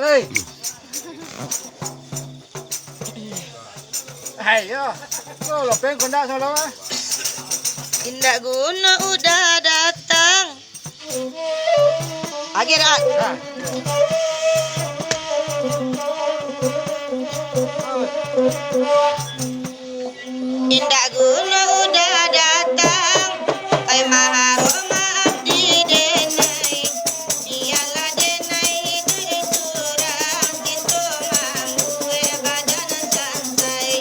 Ali. Ayo. Lo lopeng kondak solo ah. Indah guna udah datang. Akhirat. Nah. Indah guna udah datang. Ai maharoma abdi denai. Dialah denai itu surang gitu manggue badan santai.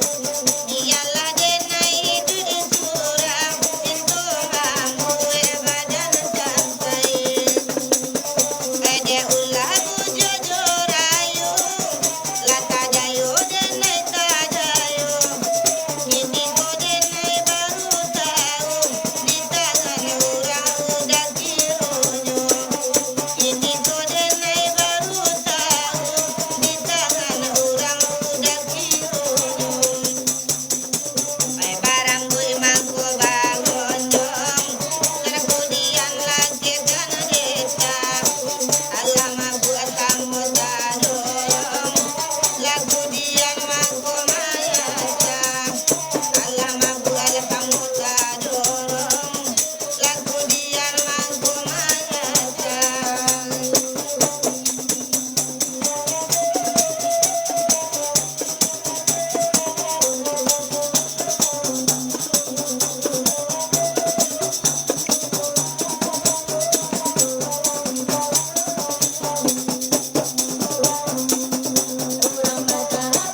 Dialah denai itu surang gitu manggue badan santai. Ede ulah bujojo rayu. Lata jayo denai tajayo. Ini denai baru tahu. Di tangan orang udah kironyo. Ini denai baru tahu. Di tangan orang udah kironyo. Pai barang gue mangko bangun dong. Kemudian lagi kan desa. Alama buat kamu dadong. Lagu dian mangko mayasa. Alama buat kamu dadong. Lagu dian mangko mayasa.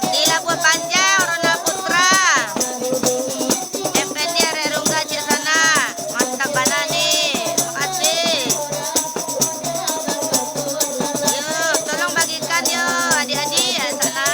Di Labuan Panjang, Rona Putra. FND Rerungga cek sana. Mantap banani. Makasih. Yuk, tolong bagikan yuk adik-adik ya sana.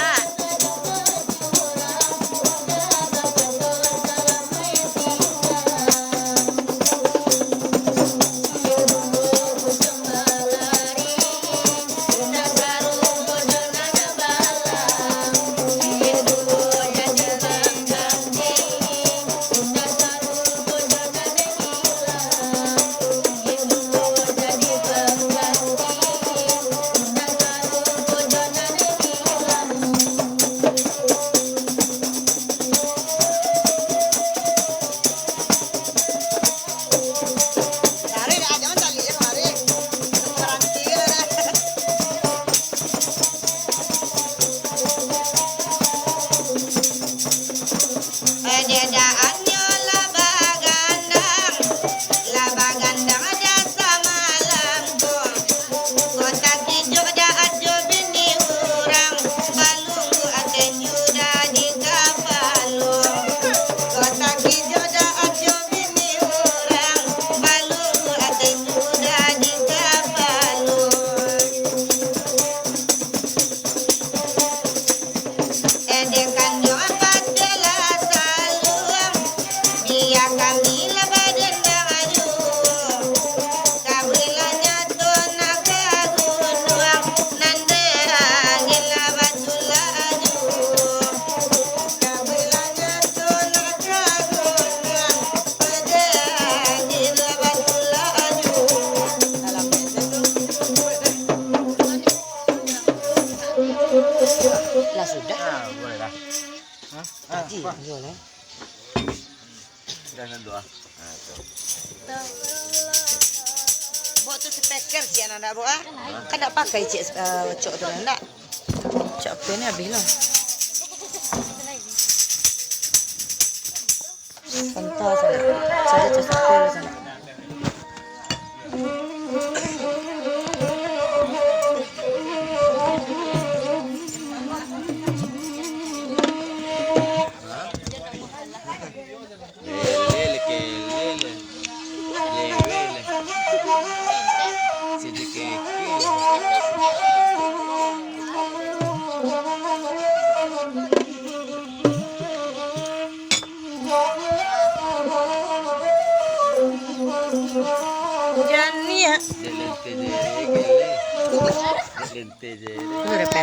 Dari dah jangan tali ya mari. Garanti dah. Pededaannya laba gandang ada sama lampung. Kota Kijok da ajo bini urang, balunggu aten yuda di kapalung. Kota Kijok da ajo bini urang, balunggu aten yuda di kapalung. Edekan yo padela saluang, dia kami labadan bangaju. Kawilanya tona kagunuang, nande agila batulaju. Kawilanya tona kagunuang, pada agila batulaju. Lah sudah. Ah, boleh dah. Hah? Tadi Apa? boleh. Jangan doa. Nah, tuh. Buat tu speaker cik anak nak buat. Kan nak pakai cik cok tu nak. Cok pen ni habis lah. Pantas sana. Saya cak speaker sana. Lele ke lele. Lele. Sedikit. Jania. Lente je. Berapa?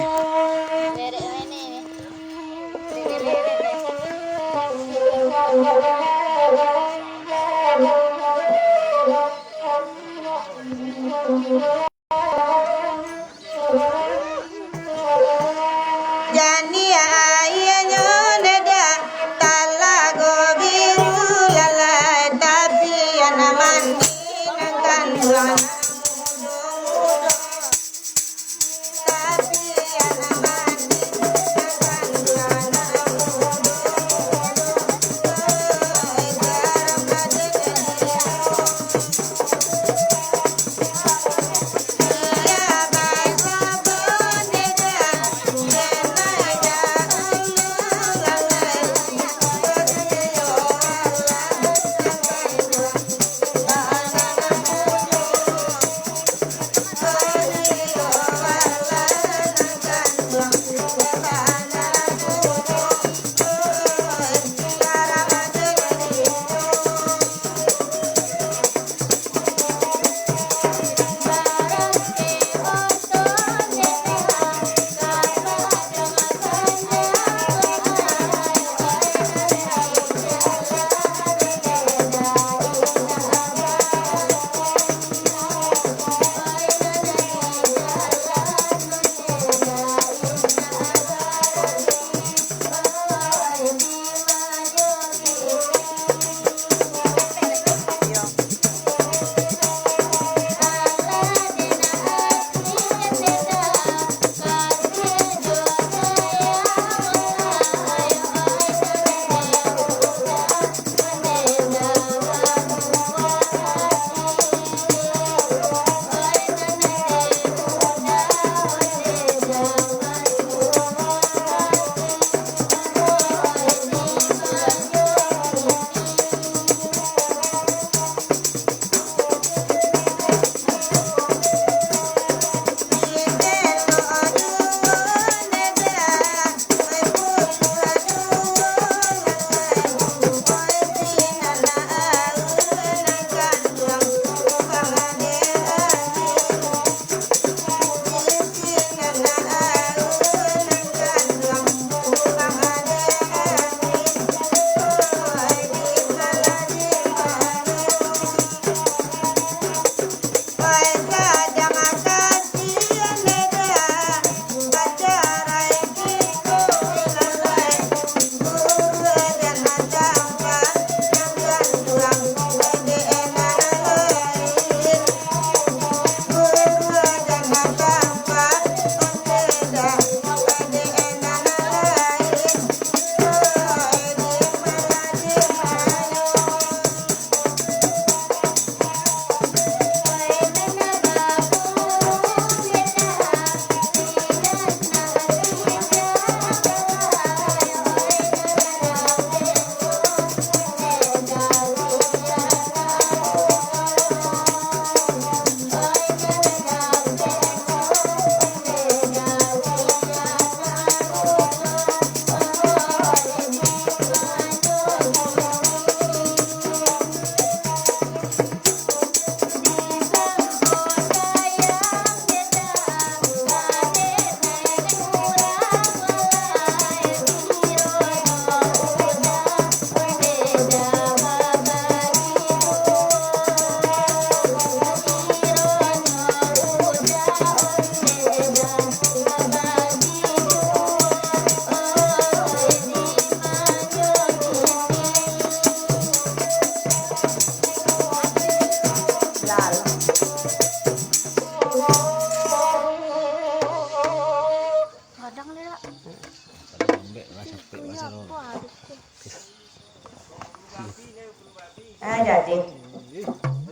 Jadi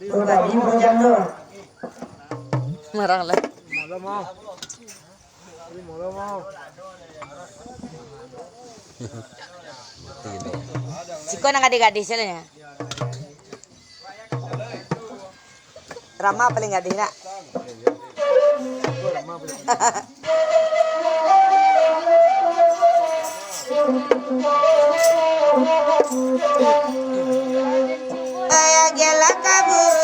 berbagi berjam tuh. Marah lah. Siko nang adik-adik selenya. Rama paling adik nak. Ayah gelak kabur.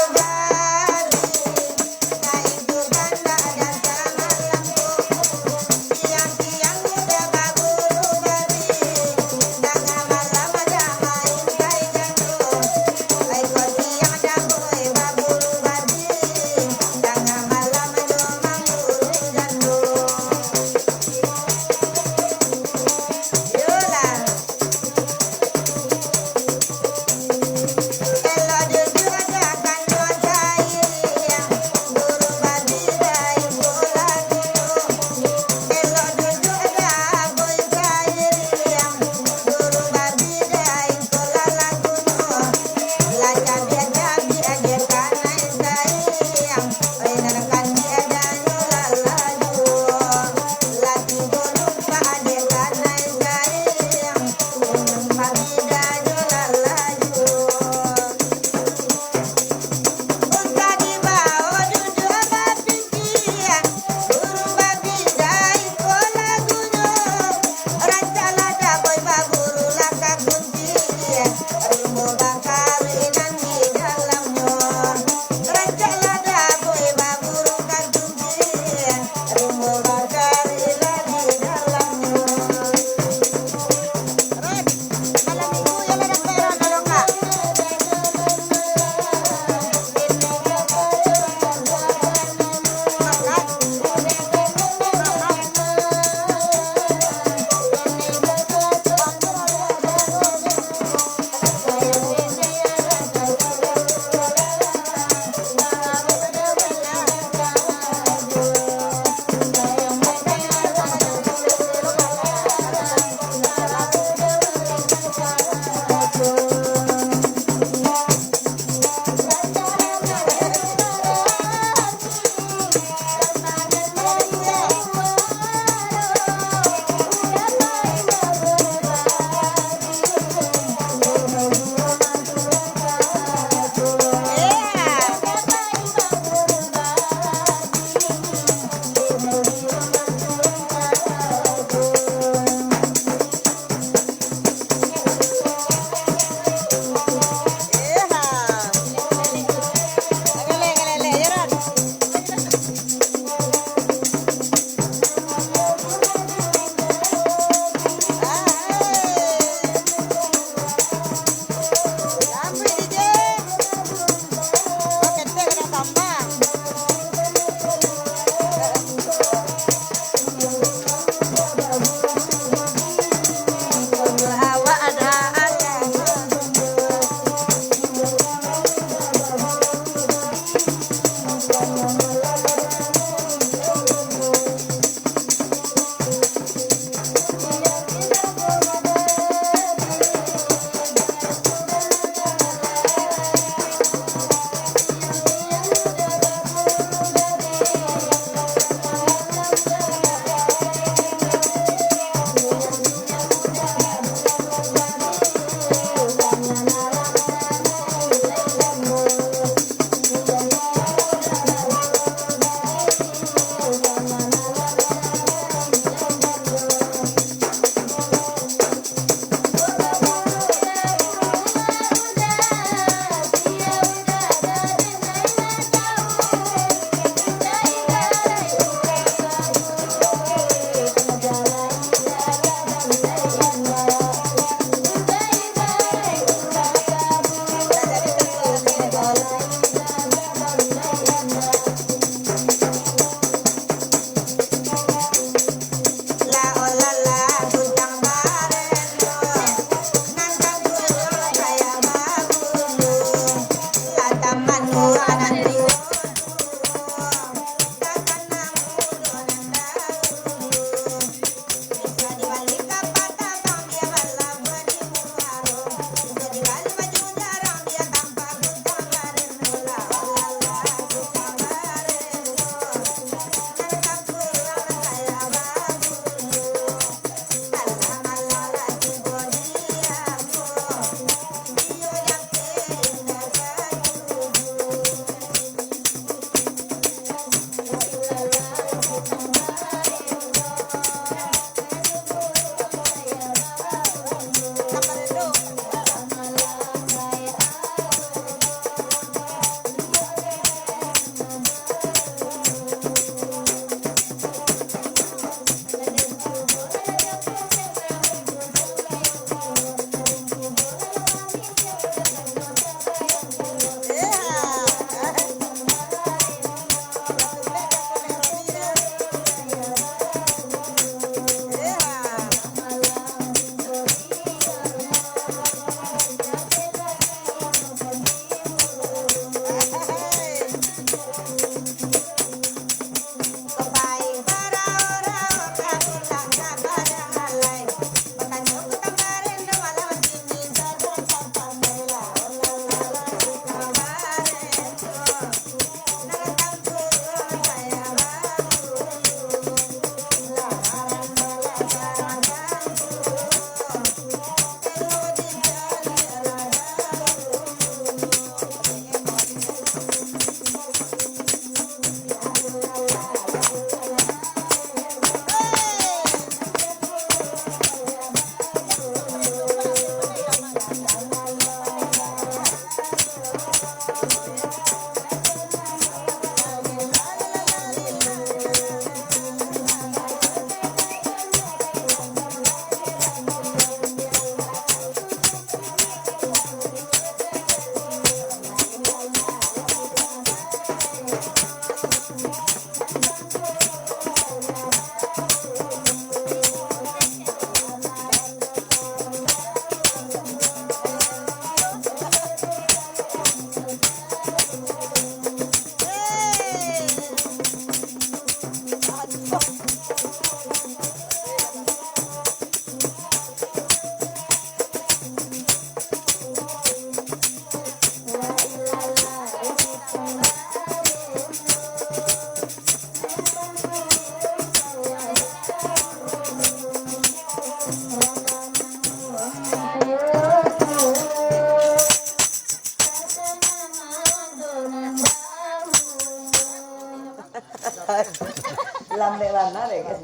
Lambe warna deh guys.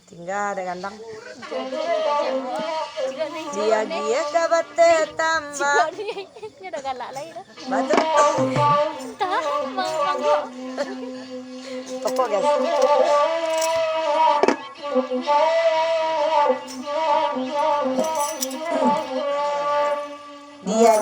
Tinggal ada kandang. Dia kabate tambah. Ini udah galak lagi dah. Batu. Tah, manggo. Pokok guys. Dia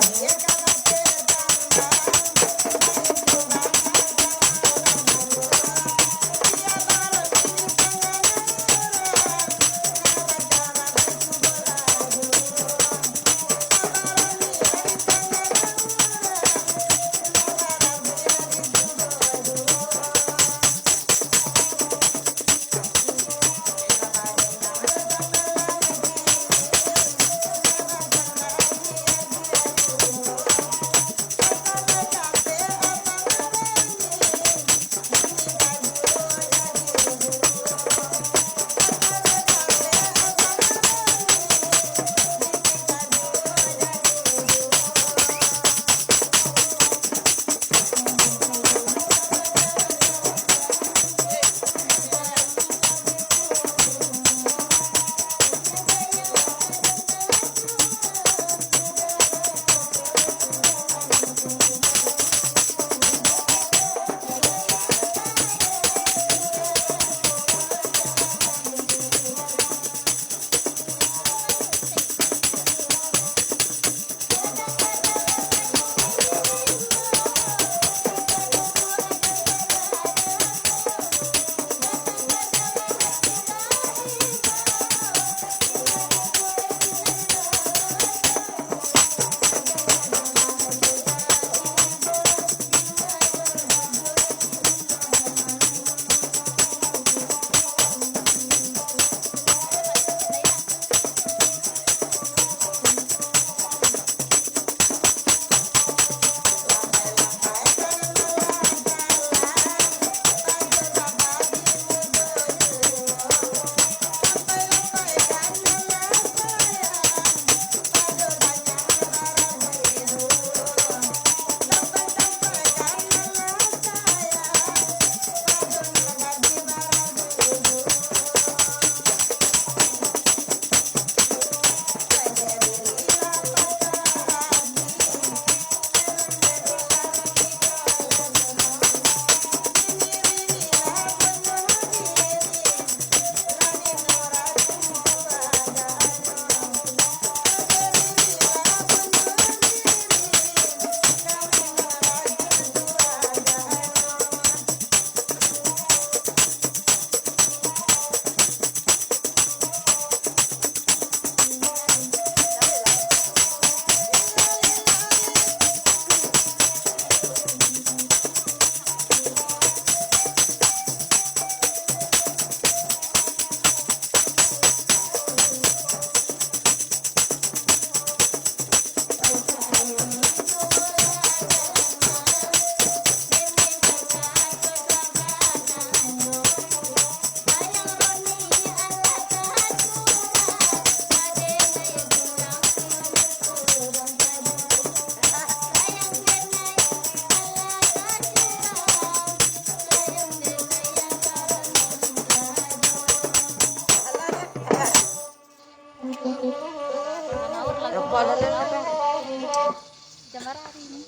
Gambar hari ini.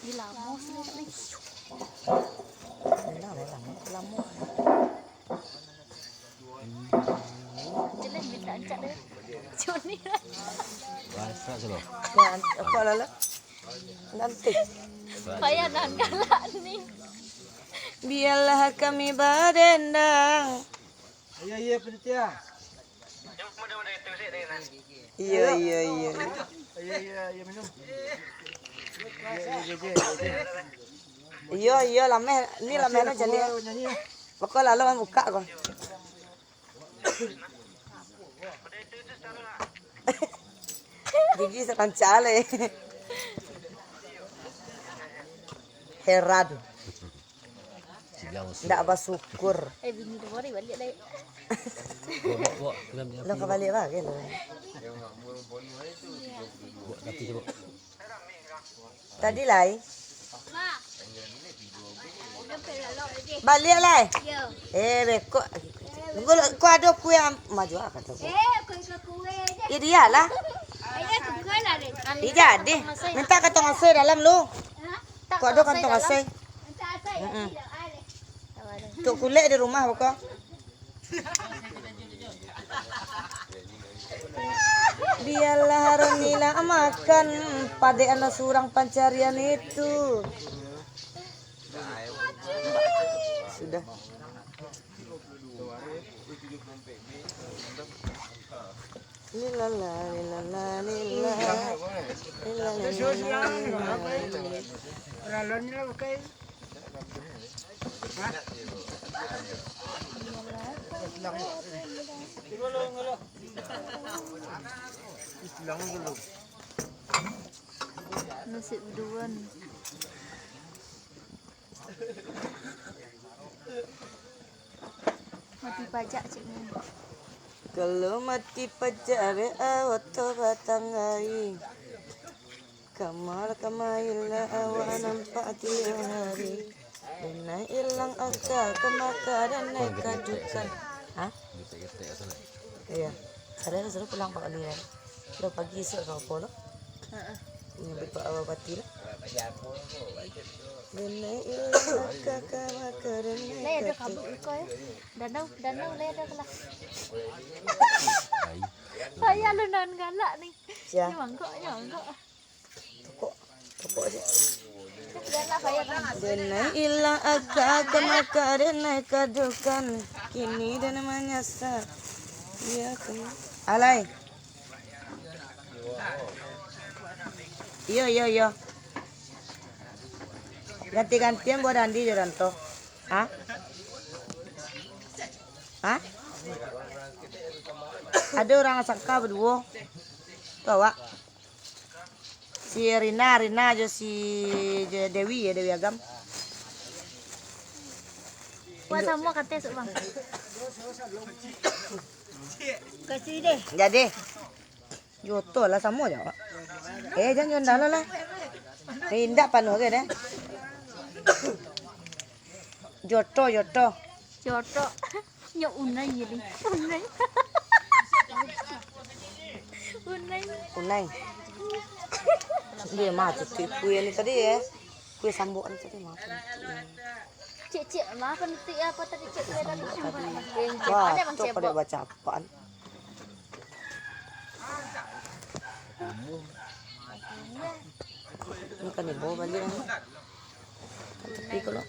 Gila, mau sih nih. Lama. Jalan bisa ancak deh. Cuni lah. Rasa selo. Ya, apa lala? Nanti. Bayanan galak nih. Biarlah kami berdendang. Iya penitia. Iya. Iya minum. Iya lameh, ini lamehnya jadi. Pokok lalu kan buka kok. Gigi sekancale. Herad. Ndak bersyukur. Bini tu balik deh. Lo kembali lagi lo. Tadi lai. Ma. Udah pelok lagi. Balik lai. Yo. Bekok. Kau ada kue maju apa tu? Kue je. Ya dia lah. Ayah kue lah deh. Dia jadi. Minta kantong asoy dalam lu. Tak Kau ada kantong asoy. Tak saya tidak ada. Untuk kulit di rumah pokok. Biarlah Ronila makan pada anak surang pencarian itu. Sudah. Lilala, lilala, Nasi uduan. Mati pajak ciknya. Kalau mati pajare awato batangai Kamal kamaila awa nampak tiap hari Dena ilang akal kemakaran naik kadukan. Hah? Getek-getek asal. Iya. Saya suruh pulang Pak Ali ya. Udah pagi esok kau polo. Nyebut Pak Awa Bati lah. Dena ilang akal kemakaran Lai naik ada kadukan. kabut kau ya. Danau lai ada kelah. Ai. Saya lu non galak nih. Siapa? Nyangkok. Tokok aja. Galak saya kan. Dena ilang akal kemakaran naik kadukan. Kini dia namanya sa. Iya kan. Alay. Iyo. Ganti-gantian buat Andi Joranto. Hah? Ada orang sangka berdua. Tahu Wak? Si Rina aja si Dewi Agam. Buat semua kata sok bang. Kasih deh. Jadi. Joto lah sama aja, Pak. Jangan dalam lah. Indak panu ke deh. Joto. Joto. Nyok unai jadi. Unai. Dia mati tu kue ni tadi ya. Kue sambuan tadi mati. Cik, maaf nanti apa tadi cik saya dah Wah, ada bang tu cebok. pada baca apaan? Ini kan ibu balik. Tapi kalau